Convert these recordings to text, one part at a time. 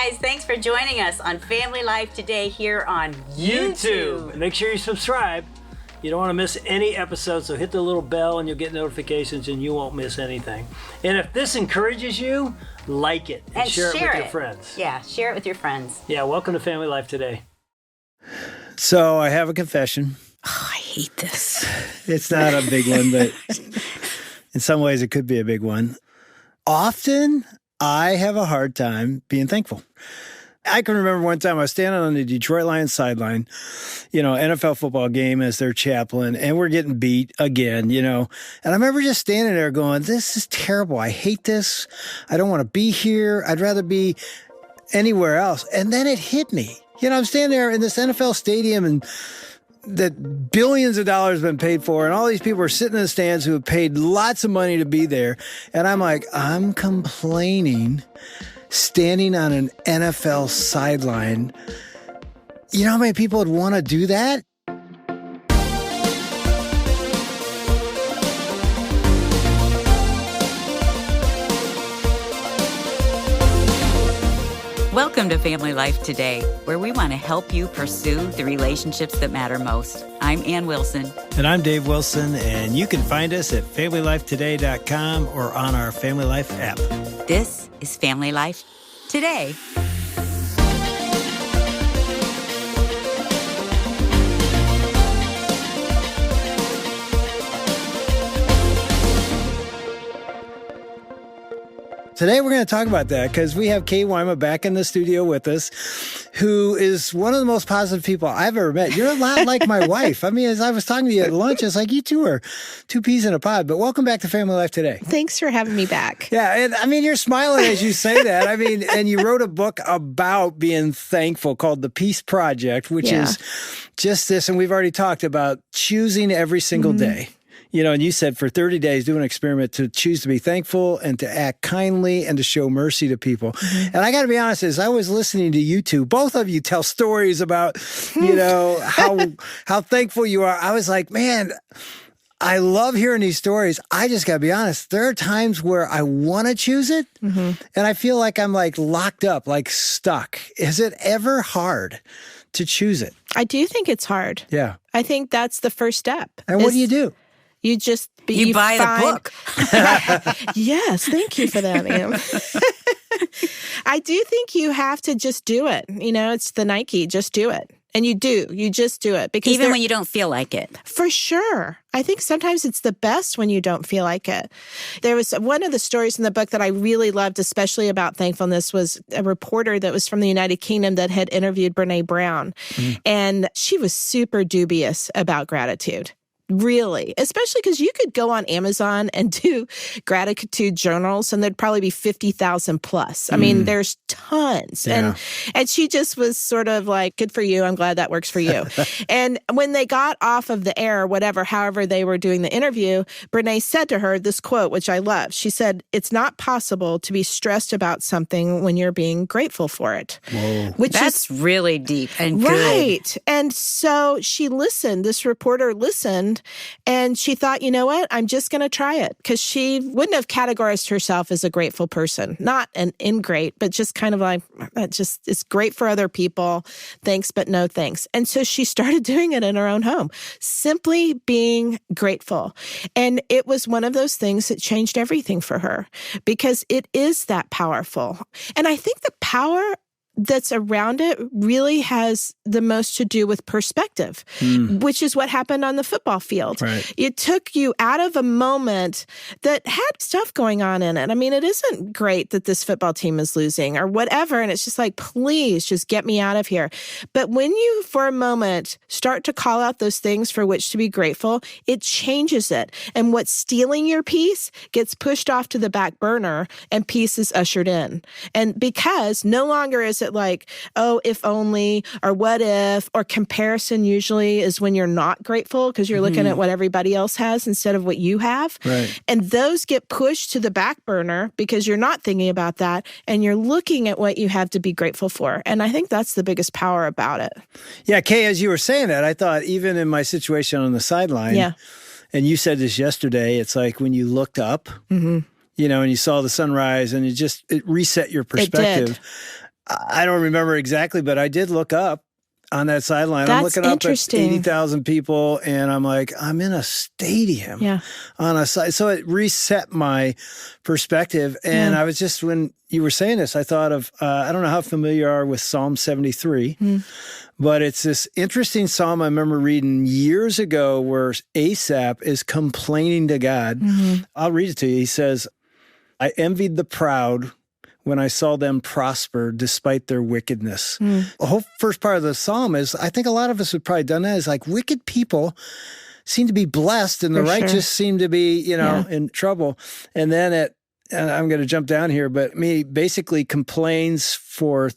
guys, thanks for joining us on Family Life today here on YouTube. Make sure you subscribe. You don't want to miss any episodes, so hit the little bell and you'll get notifications and you won't miss anything. And if this encourages you, like it and share it with your friends. Yeah, share it with your friends. Yeah, welcome to Family Life today. So I have a confession. Oh, I hate this. It's not a big one, but in some ways it could be a big one. Often I have a hard time being thankful. I can remember one time I was standing on the Detroit Lions sideline, NFL football game as their chaplain, and we're getting beat again, And I remember just standing there going, this is terrible. I hate this. I don't want to be here. I'd rather be anywhere else. And then it hit me. I'm standing there in this NFL stadium and that billions of dollars have been paid for, and all these people are sitting in the stands who have paid lots of money to be there. And I'm like, I'm complaining standing on an NFL sideline. You know how many people would want to do that? Welcome to Family Life Today, where we want to help you pursue the relationships that matter most. I'm Ann Wilson. And I'm Dave Wilson, and you can find us at FamilyLifeToday.com or on our Family Life app. This is Family Life Today. Today we're going to talk about that because we have Kay Wyma back in the studio with us, who is one of the most positive people I've ever met. You're a lot like my wife. I mean, as I was talking to you at lunch, it's like you two are two peas in a pod. But welcome back to Family Life Today. Thanks for having me back. Yeah, and I mean, you're smiling as you say that. I mean, and you wrote a book about being thankful called The Peace Project, which is just this. And we've already talked about choosing every single day. And you said for 30 days, do an experiment to choose to be thankful and to act kindly and to show mercy to people. And I got to be honest, as I was listening to you two, both of you tell stories about, how thankful you are. I was like, man, I love hearing these stories. I just got to be honest. There are times where I want to choose it and I feel like I'm like locked up, like stuck. Is it ever hard to choose it? I do think it's hard. Yeah. I think that's the first step. And what do you do? You just you buy the book. Yes, thank you for that, ma'am. I do think you have to just do it. It's the Nike, just do it. And you do. You just do it. Because even when you don't feel like it. For sure. I think sometimes it's the best when you don't feel like it. There was one of the stories in the book that I really loved, especially about thankfulness, was a reporter that was from the United Kingdom that had interviewed Brene Brown. And she was super dubious about gratitude. Really, especially because you could go on Amazon and do gratitude journals and there'd probably be 50,000 plus. I mean, there's tons. Yeah. And she just was sort of like, good for you. I'm glad that works for you. And when they got off of the air, however they were doing the interview, Brene said to her this quote, which I love. She said, "It's not possible to be stressed about something when you're being grateful for it." Whoa. That's really deep and good. Right. And so she listened. This reporter listened. And she thought, you know what? I'm just going to try it, because she wouldn't have categorized herself as a grateful person, not an ingrate, but just kind of like, that just is great for other people. Thanks, but no thanks. And so she started doing it in her own home, simply being grateful. And it was one of those things that changed everything for her, because it is that powerful. And I think the power that's around it really has the most to do with perspective, which is what happened on the football field. Right. It took you out of a moment that had stuff going on in it. I mean, it isn't great that this football team is losing or whatever. And it's just like, please just get me out of here. But when you, for a moment, start to call out those things for which to be grateful, it changes it. And what's stealing your peace gets pushed off to the back burner and peace is ushered in. And because no longer is it like, oh, if only, or what if, or comparison usually is when you're not grateful because you're looking at what everybody else has instead of what you have. Right. And those get pushed to the back burner because you're not thinking about that and you're looking at what you have to be grateful for. And I think that's the biggest power about it. Yeah, Kay, as you were saying that, I thought even in my situation on the sideline, and you said this yesterday, it's like when you looked up, and you saw the sunrise and it reset your perspective. I don't remember exactly, but I did look up on that sideline. I'm That's looking up at interesting. 80,000 people, and I'm like, I'm in a stadium on a side. So it reset my perspective. And I was just, when you were saying this, I thought of, I don't know how familiar you are with Psalm 73, but it's this interesting psalm I remember reading years ago where Asaph is complaining to God. I'll read it to you. He says, I envied the proud when I saw them prosper despite their wickedness. The whole first part of the psalm is, I think a lot of us have probably done that, is like, wicked people seem to be blessed and the righteous seem to be, in trouble. And then and I'm going to jump down here, but basically complains for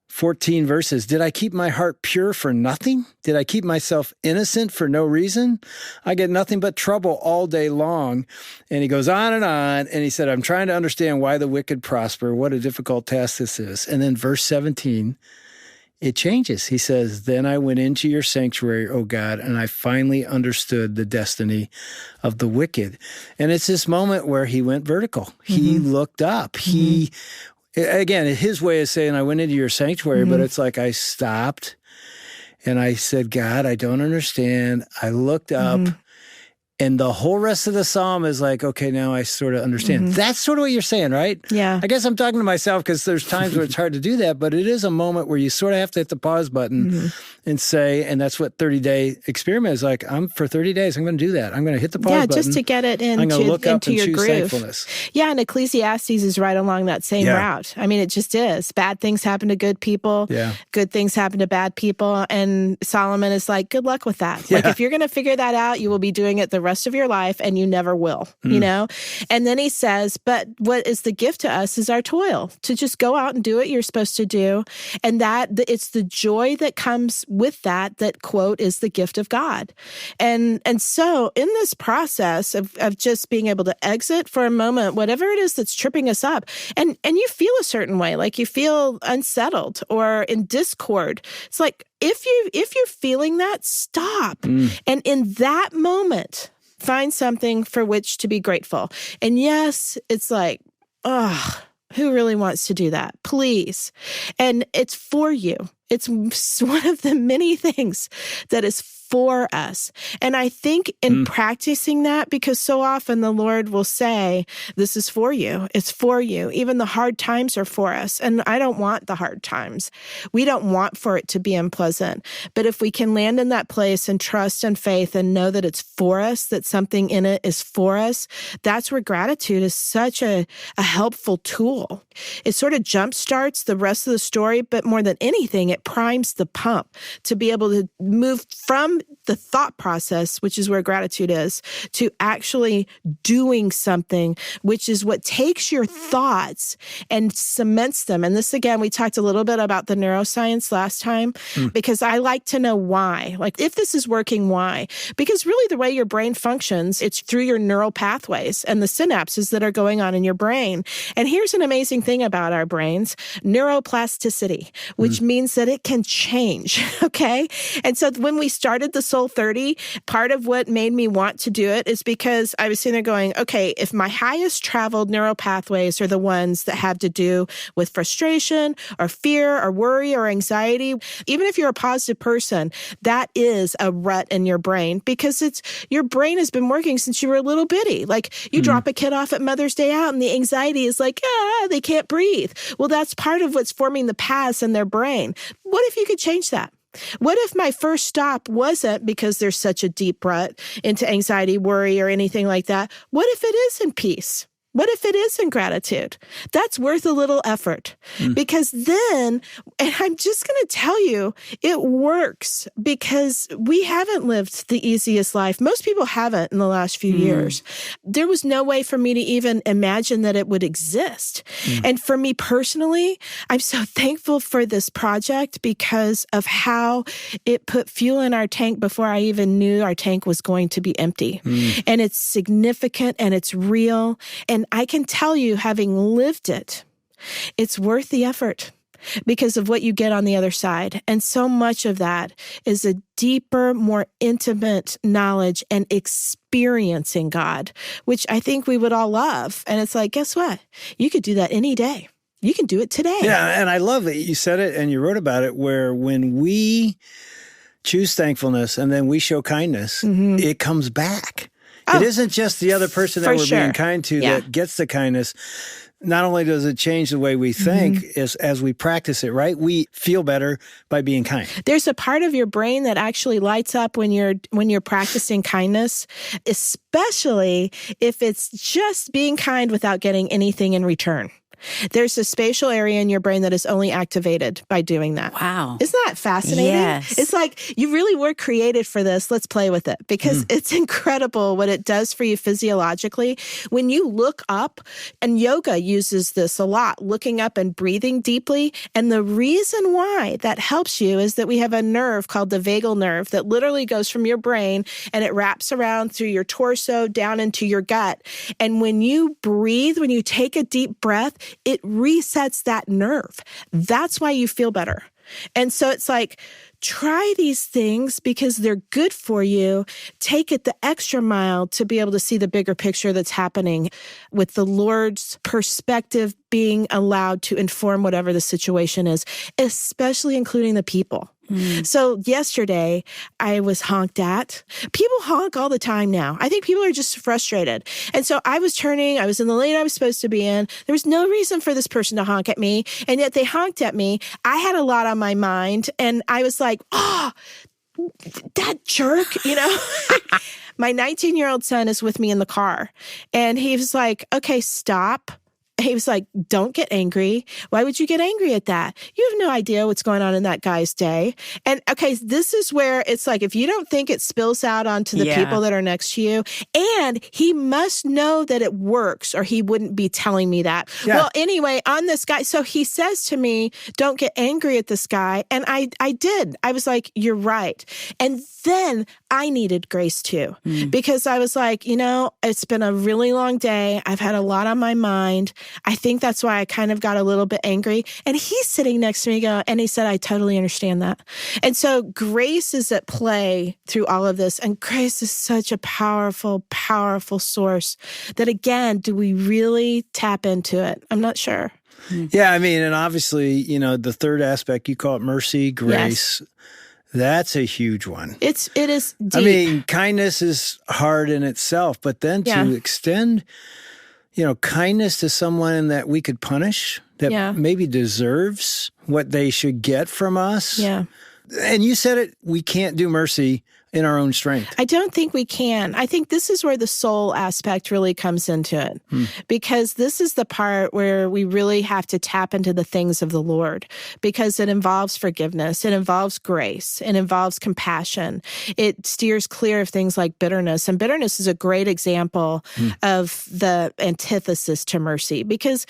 14 verses. Did I keep my heart pure for nothing? Did I keep myself innocent for no reason? I get nothing but trouble all day long. And he goes on. And he said, I'm trying to understand why the wicked prosper. What a difficult task this is. And then verse 17, it changes. He says, then I went into your sanctuary, O God, and I finally understood the destiny of the wicked. And it's this moment where he went vertical. He looked up. Again, his way of saying, I went into your sanctuary, but it's like I stopped and I said, God, I don't understand. I looked up, and the whole rest of the psalm is like, okay, now I sort of understand. That's sort of what you're saying, right? Yeah. I guess I'm talking to myself because there's times where it's hard to do that, but it is a moment where you sort of have to hit the pause button and say, and that's what 30-day experiment is like. For 30 days, I'm going to do that. I'm going to hit the pause button. Yeah, just to get it I'm going to look up into and your choose groove. thankfulness. Yeah, and Ecclesiastes is right along that same route. I mean, it just is. Bad things happen to good people. Yeah. Good things happen to bad people. And Solomon is like, good luck with that. Like, if you're going to figure that out, you will be doing it the rest of your life, and you never will, And then he says, but what is the gift to us is our toil, to just go out and do what you're supposed to do. And that it's the joy that comes with that, quote, is the gift of God. And so in this process of just being able to exit for a moment, whatever it is that's tripping us up, and you feel a certain way, like you feel unsettled or in discord. It's like, if you're feeling that, stop. And in that moment, find something for which to be grateful. And yes, it's like, who really wants to do that? Please. And it's for you. It's one of the many things that is for us. And I think in practicing that, because so often the Lord will say, this is for you. It's for you. Even the hard times are for us. And I don't want the hard times. We don't want for it to be unpleasant. But if we can land in that place and trust and faith and know that it's for us, that something in it is for us, that's where gratitude is such a helpful tool. It sort of jumpstarts the rest of the story, but more than anything, it primes the pump to be able to move from the thought process, which is where gratitude is, to actually doing something, which is what takes your thoughts and cements them. And this, again, we talked a little bit about the neuroscience last time, because I like to know why. Like, if this is working, why? Because really the way your brain functions, it's through your neural pathways and the synapses that are going on in your brain. And here's an amazing thing about our brains, neuroplasticity, which means that it can change, okay? And so when we started the Soul 30, part of what made me want to do it is because I was sitting there going, okay, if my highest traveled neural pathways are the ones that have to do with frustration or fear or worry or anxiety, even if you're a positive person, that is a rut in your brain, because your brain has been working since you were a little bitty. Like, you drop a kid off at Mother's Day out and the anxiety is like, they can't breathe. Well, that's part of what's forming the paths in their brain. What if you could change that? What if my first stop wasn't because there's such a deep rut into anxiety, worry, or anything like that? What if it is in peace? What if it is in gratitude? That's worth a little effort, because then, and I'm just going to tell you, it works, because we haven't lived the easiest life. Most people haven't in the last few years. There was no way for me to even imagine that it would exist. And for me personally, I'm so thankful for this project because of how it put fuel in our tank before I even knew our tank was going to be empty. And it's significant and it's real. And I can tell you, having lived it, it's worth the effort because of what you get on the other side. And so much of that is a deeper, more intimate knowledge and experiencing God, which I think we would all love. And it's like, guess what? You could do that any day. You can do it today. Yeah, and I love that you said it and you wrote about it, where when we choose thankfulness and then we show kindness, it comes back. Oh, it isn't just the other person that for we're sure. being kind to that gets the kindness. Not only does it change the way we think as we practice it, right? We feel better by being kind. There's a part of your brain that actually lights up when you're practicing kindness, especially if it's just being kind without getting anything in return. There's a spatial area in your brain that is only activated by doing that. Wow. Isn't that fascinating? Yes. It's like, you really were created for this. Let's play with it, because it's incredible what it does for you physiologically. When you look up, and yoga uses this a lot, looking up and breathing deeply. And the reason why that helps you is that we have a nerve called the vagal nerve that literally goes from your brain and it wraps around through your torso down into your gut. And when you breathe, when you take a deep breath, it resets that nerve. That's why you feel better. And so it's like, try these things because they're good for you. Take it the extra mile to be able to see the bigger picture that's happening, with the Lord's perspective being allowed to inform whatever the situation is, especially including the people. So yesterday, I was honked at. People honk all the time now. I think people are just frustrated. And so I was in the lane I was supposed to be in. There was no reason for this person to honk at me, and yet they honked at me. I had a lot on my mind, and I was like, oh, that jerk, My 19-year-old son is with me in the car, and he was like, okay, stop. He was like, don't get angry. Why would you get angry at that? You have no idea what's going on in that guy's day. And okay, this is where it's like, if you don't think it spills out onto the people that are next to you, and he must know that it works or he wouldn't be telling me that. Yeah. Well, anyway, on this guy, so he says to me, don't get angry at this guy. And I did. I was like, you're right. And then I needed grace too, because I was like, it's been a really long day. I've had a lot on my mind. I think that's why I kind of got a little bit angry. And he's sitting next to me and he said, I totally understand that. And so grace is at play through all of this. And grace is such a powerful, powerful source that, again, do we really tap into it? I'm not sure. Yeah, I mean, and obviously, the third aspect, you call it mercy, grace. Yes. That's a huge one. It is deep. I mean, kindness is hard in itself, but then to extend, kindness to someone that we could punish, that maybe deserves what they should get from us. Yeah. And you said it, we can't do mercy in our own strength. I don't think we can. I think this is where the soul aspect really comes into it, because this is the part where we really have to tap into the things of the Lord, because it involves forgiveness, it involves grace, it involves compassion. It steers clear of things like bitterness, and bitterness is a great example of the antithesis to mercy, because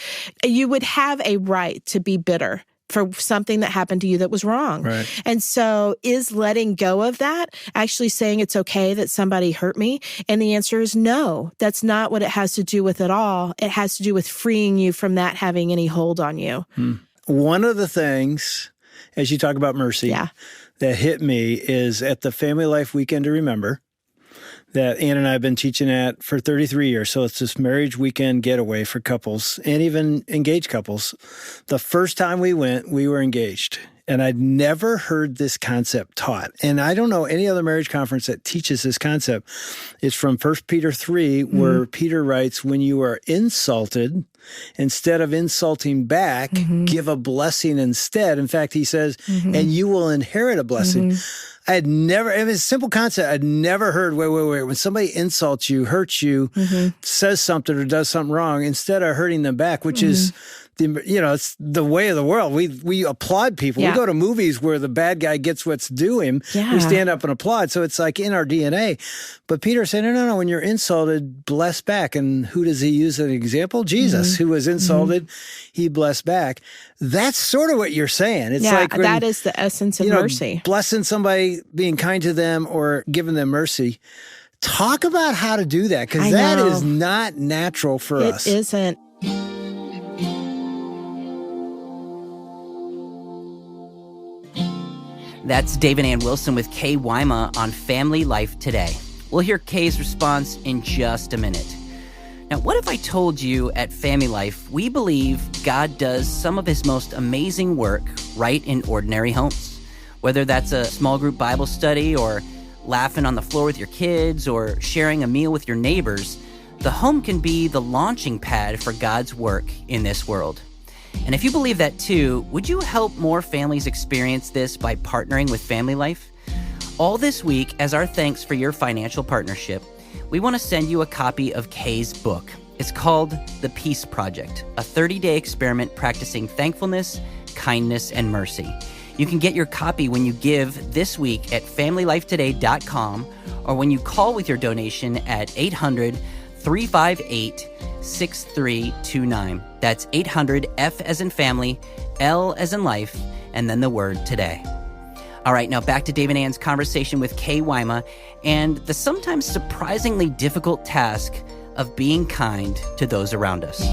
you would have a right to be bitter for something that happened to you that was wrong. Right. And so is letting go of that actually saying it's okay that somebody hurt me? And the answer is no. That's not what it has to do with at all. It has to do with freeing you from that having any hold on you. One of the things, as you talk about mercy, that hit me is at the FamilyLife Weekend to Remember that Ann and I have been teaching at for 33 years. So it's this marriage weekend getaway for couples and even engaged couples. The first time we went, we were engaged. And I'd never heard this concept taught. And I don't know any other marriage conference that teaches this concept. It's from 1 Peter 3, where Peter writes, when you are insulted, instead of insulting back, give a blessing instead. In fact, he says, and you will inherit a blessing. I had never, it was a simple concept. I'd never heard, wait. When somebody insults you, hurts you, says something or does something wrong, instead of hurting them back, which is, it's the way of the world. We applaud people. We go to movies where the bad guy gets what's due him. We stand up and applaud. So it's like in our DNA. But Peter said, no. When you're insulted, bless back. And who does he use as an example? Jesus, who was insulted, he blessed back. That's sort of what you're saying. It's like when, that is the essence of mercy. Blessing somebody, being kind to them, or giving them mercy. Talk about how to do that, because that is not natural for us. It isn't. That's Dave and Ann Wilson with Kay Wyma on Family Life Today. We'll hear Kay's response in just a minute. Now, what if I told you at FamilyLife, we believe God does some of his most amazing work right in ordinary homes? Whether that's a small group Bible study or laughing on the floor with your kids or sharing a meal with your neighbors, the home can be the launching pad for God's work in this world. And if you believe that too, would you help more families experience this by partnering with FamilyLife? All this week, as our thanks for your financial partnership, we want to send you a copy of Kay's book. It's called The Peace Project, a 30-day experiment practicing thankfulness, kindness, and mercy. You can get your copy when you give this week at FamilyLifeToday.com or when you call with your donation at 800-358-6329. That's 800 F as in family, L as in life, and then the word today. All right, now back to Dave and Ann's conversation with Kay Wyma and the sometimes surprisingly difficult task of being kind to those around us.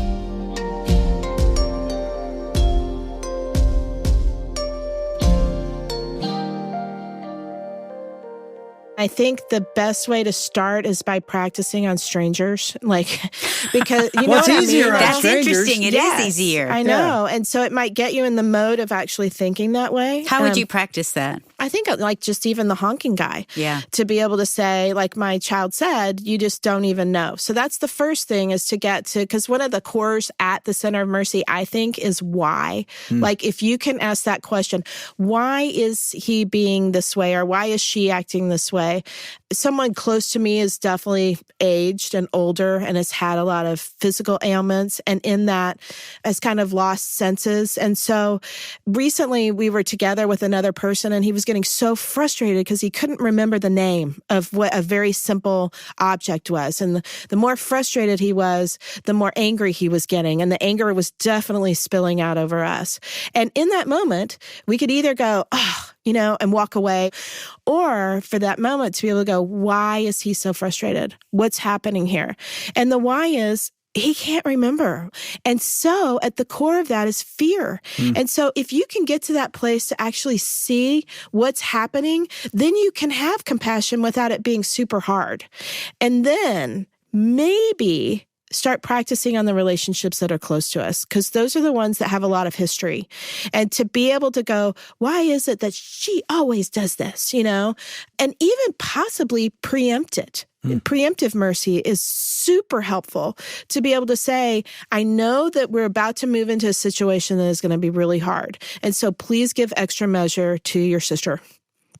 I think the best way to start is by practicing on strangers, because you know Well, it's what I easier mean? on That's strangers. interesting. It is easier. I know. And so it might get you in the mode of actually thinking that way. How would you practice that? I think just even the honking guy. Yeah. To be able to say, like my child said, you just don't even know. So that's the first thing, is to get to, because one of the cores at the Center of Mercy, I think, is why. Like if you can ask that question, why is he being this way, or why is she acting this way? Someone close to me is definitely aged and older and has had a lot of physical ailments, and in that has kind of lost senses. And so recently we were together with another person, and he was getting so frustrated because he couldn't remember the name of what a very simple object was. And the more frustrated he was, the more angry he was getting. And the anger was definitely spilling out over us. And in that moment, we could either go, and walk away, or for that moment to be able to go, why is he so frustrated? What's happening here? And the why is, he can't remember. And so at the core of that is fear. And so if you can get to that place to actually see what's happening, then you can have compassion without it being super hard. And then maybe start practicing on the relationships that are close to us, because those are the ones that have a lot of history. And to be able to go, why is it that she always does this, and even possibly preempt it. Preemptive mercy is super helpful to be able to say, I know that we're about to move into a situation that is going to be really hard. And so please give extra measure to your sister.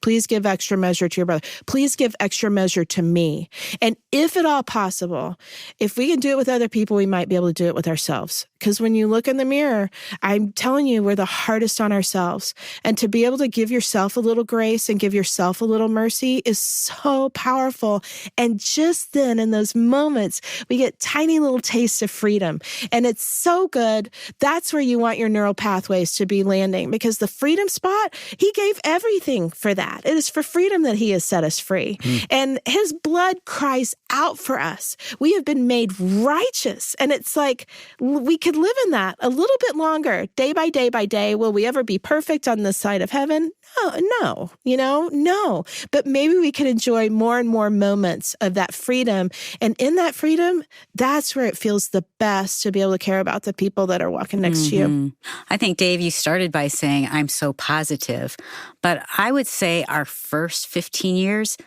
Please give extra measure to your brother. Please give extra measure to me. And if at all possible, if we can do it with other people, we might be able to do it with ourselves. Because when you look in the mirror, I'm telling you, we're the hardest on ourselves. And to be able to give yourself a little grace and give yourself a little mercy is so powerful. And just then, in those moments, we get tiny little tastes of freedom. And it's so good. That's where you want your neural pathways to be landing, because the freedom spot, he gave everything for that. It is for freedom that he has set us free. And his blood cries out for us. We have been made righteous. And it's like we could live in that a little bit longer, day by day by day. Will we ever be perfect on this side of heaven? No. But maybe we could enjoy more and more moments of that freedom. And in that freedom, that's where it feels the best to be able to care about the people that are walking next to you. I think, Dave, you started by saying, I'm so positive. But I would say our first 15 years,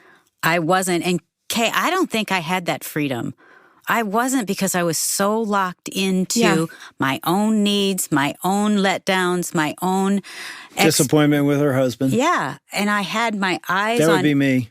I wasn't. And Kay, I don't think I had that freedom. I wasn't, because I was so locked into my own needs, my own letdowns, my own disappointment with her husband. Yeah. And I had my eyes That on... would be me.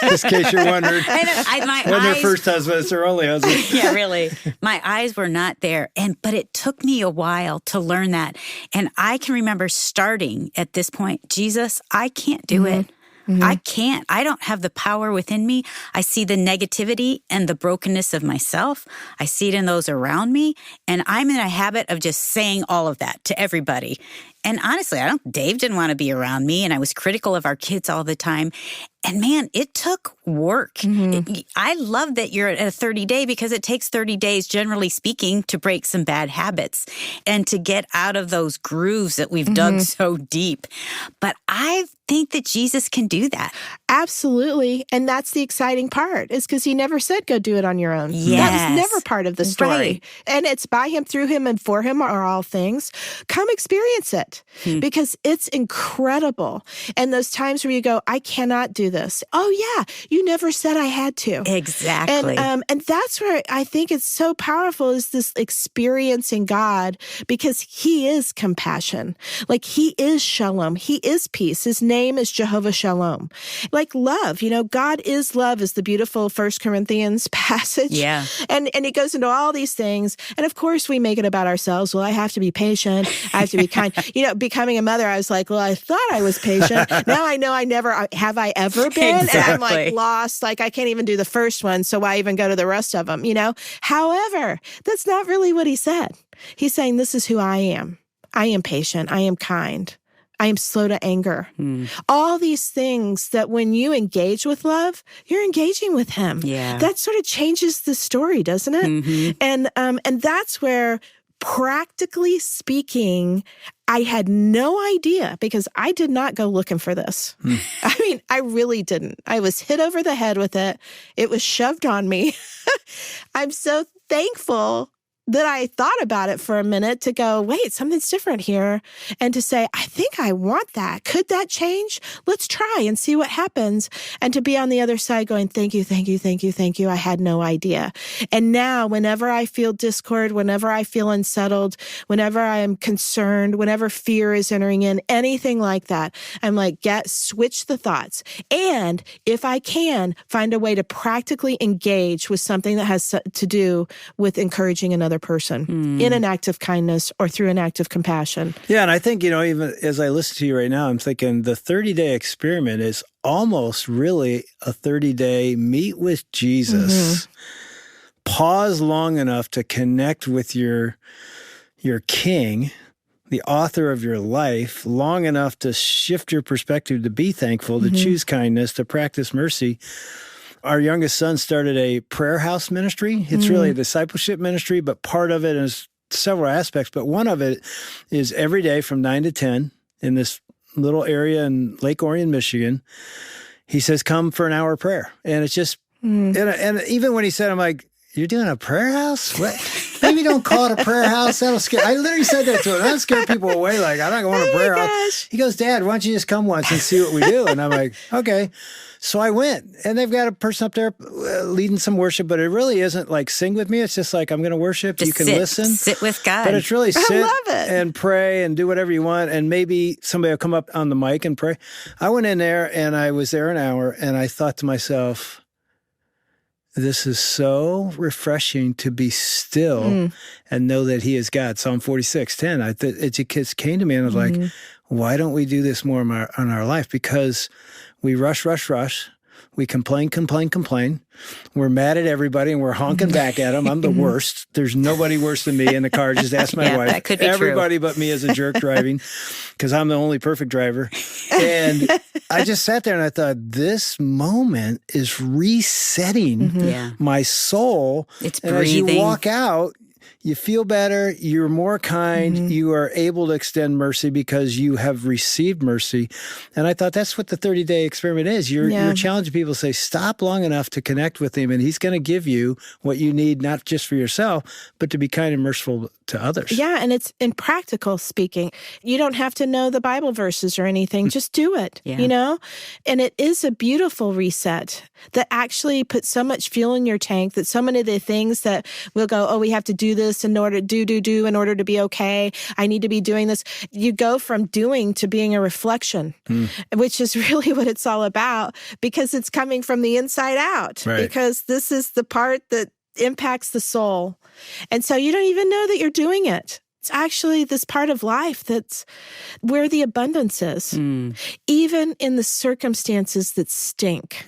Just in case you're wondering. My Wasn't her eyes... first husband, it's her only husband. Yeah, really. My eyes were not there. But it took me a while to learn that. And I can remember starting at this point, Jesus, I can't do it. I can't. I don't have the power within me. I see the negativity and the brokenness of myself. I see it in those around me. And I'm in a habit of just saying all of that to everybody. And honestly, Dave didn't want to be around me, and I was critical of our kids all the time. And man, it took work. I love that you're at a 30-day, because it takes 30 days, generally speaking, to break some bad habits and to get out of those grooves that we've dug so deep. But I think that Jesus can do that. Absolutely. And that's the exciting part, is because he never said, go do it on your own. Yes. That was never part of the story. Right. And it's by him, through him, and for him are all things. Come experience it because it's incredible. And those times where you go, I cannot do this. Oh, yeah, you never said I had to. Exactly. And that's where I think it's so powerful, is this experiencing God, because he is compassion. Like, he is shalom. He is peace. His name is Jehovah Shalom. Like love, God is love, is the beautiful 1 Corinthians passage. Yeah. And he goes into all these things. And of course, we make it about ourselves. Well, I have to be patient. I have to be kind. Becoming a mother, I was like, well, I thought I was patient. Now I know I never, have I ever been? Exactly. And I'm like lost. Like, I can't even do the first one. So why even go to the rest of them, However, that's not really what he said. He's saying, this is who I am. I am patient. I am kind. I am slow to anger. All these things that when you engage with love, you're engaging with him. Yeah. That sort of changes the story, doesn't it? Mm-hmm. And that's where, practically speaking, I had no idea, because I did not go looking for this. I mean, I really didn't. I was hit over the head with it. It was shoved on me. I'm so thankful that I thought about it for a minute to go, wait, something's different here. And to say, I think I want that. Could that change? Let's try and see what happens. And to be on the other side going, thank you, thank you, thank you, thank you. I had no idea. And now whenever I feel discord, whenever I feel unsettled, whenever I am concerned, whenever fear is entering in, anything like that, I'm like, switch the thoughts. And if I can, find a way to practically engage with something that has to do with encouraging another person in an act of kindness or through an act of compassion. Yeah, and I think, even as I listen to you right now, I'm thinking the 30-day experiment is almost really a 30-day meet with Jesus. Pause long enough to connect with your king, the author of your life, long enough to shift your perspective, to be thankful, to choose kindness, to practice mercy. Our youngest son started a prayer house ministry. It's really a discipleship ministry, but part of it is several aspects. But one of it is every day from 9 to 10 in this little area in Lake Orion, Michigan. He says, come for an hour of prayer. And it's just, and even when he said, I'm like, you're doing a prayer house? What? Maybe don't call it a prayer house. That'll scare. I literally said that to him. That'll scare people away. Like, I'm not going to a prayer house. He goes, Dad, why don't you just come once and see what we do? And I'm like, okay. So I went, and they've got a person up there leading some worship, but it really isn't like sing with me. It's just like, I'm going to worship. Just you can sit listen. with God. But it's really sit it. and pray and do whatever you want. And maybe somebody will come up on the mic and pray. I went in there, and I was there an hour, and I thought to myself, this is so refreshing to be still and know that he is God. Psalm 46:10. It just came to me, and I was like, why don't we do this more in our life? Because we rush. We complain. We're mad at everybody, and we're honking back at them. I'm the worst. There's nobody worse than me in the car. Just ask my wife. That could be everybody but me is a jerk driving, because I'm the only perfect driver. And I just sat there and I thought, this moment is resetting my soul. It's and breathing. as you walk out, you feel better, you're more kind, you are able to extend mercy because you have received mercy. And I thought that's what the 30-day experiment is. You're challenging people to say, stop long enough to connect with him, and he's going to give you what you need, not just for yourself, but to be kind and merciful to others. Yeah, and it's in practical speaking. You don't have to know the Bible verses or anything. Just do it, And it is a beautiful reset that actually puts so much fuel in your tank that so many of the things that we'll go, oh, we have to do this in order to do in order to be okay. I need to be doing this. You go from doing to being a reflection, which is really what it's all about, because it's coming from the inside out. Right. Because this is the part that impacts the soul. And so you don't even know that you're doing it. It's actually this part of life that's where the abundance is, even in the circumstances that stink.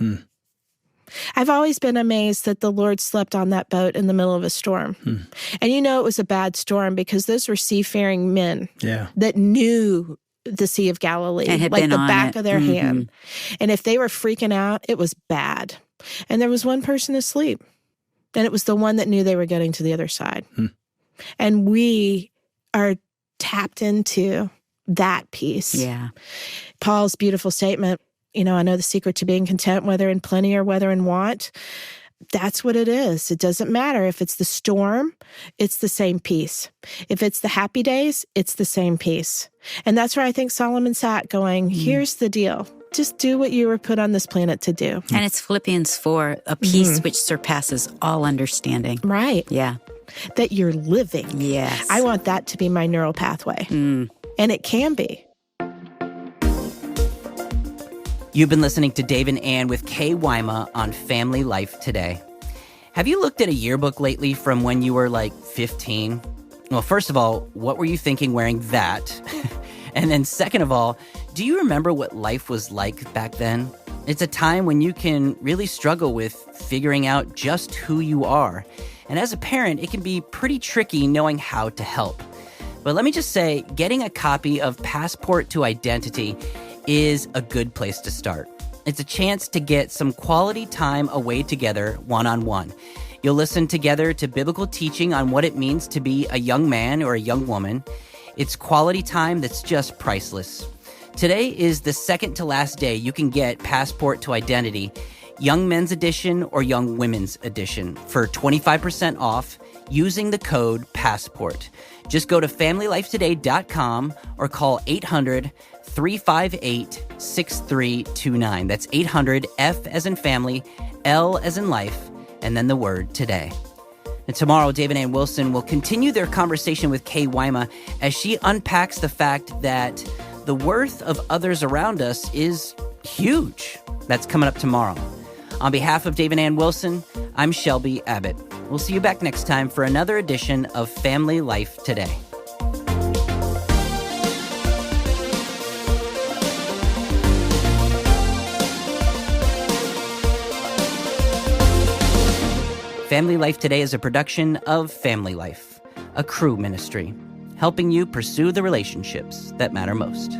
I've always been amazed that the Lord slept on that boat in the middle of a storm. And it was a bad storm because those were seafaring men that knew the Sea of Galilee, and had like been the on back it. of their hand. And if they were freaking out, it was bad. And there was one person asleep. And it was the one that knew they were getting to the other side. And we are tapped into that piece. Yeah. Paul's beautiful statement, I know the secret to being content, whether in plenty or whether in want. That's what it is. It doesn't matter if it's the storm, it's the same peace. If it's the happy days, it's the same peace. And that's where I think Solomon sat going, here's the deal. Just do what you were put on this planet to do. And it's Philippians 4, a peace which surpasses all understanding. Right. Yeah. That you're living. Yes. I want that to be my neural pathway. And it can be. You've been listening to Dave and Ann with Kay Wyma on Family Life Today. Have you looked at a yearbook lately from when you were like 15? Well, first of all, what were you thinking wearing that? And then second of all, do you remember what life was like back then? It's a time when you can really struggle with figuring out just who you are. And as a parent, it can be pretty tricky knowing how to help. But let me just say, getting a copy of Passport to Identity is a good place to start. It's a chance to get some quality time away together one-on-one. You'll listen together to biblical teaching on what it means to be a young man or a young woman. It's quality time that's just priceless. Today is the second to last day you can get Passport to Identity, Young Men's Edition or Young Women's Edition, for 25% off using the code PASSPORT. Just go to FamilyLifeToday.com or call 800-358-6329. That's 800, F as in family, L as in life, and then the word today. And tomorrow, Dave and Ann Wilson will continue their conversation with Kay Wyma as she unpacks the fact that the worth of others around us is huge. That's coming up tomorrow. On behalf of Dave and Ann Wilson, I'm Shelby Abbott. We'll see you back next time for another edition of Family Life Today. Family Life Today is a production of Family Life, a Crew ministry, helping you pursue the relationships that matter most.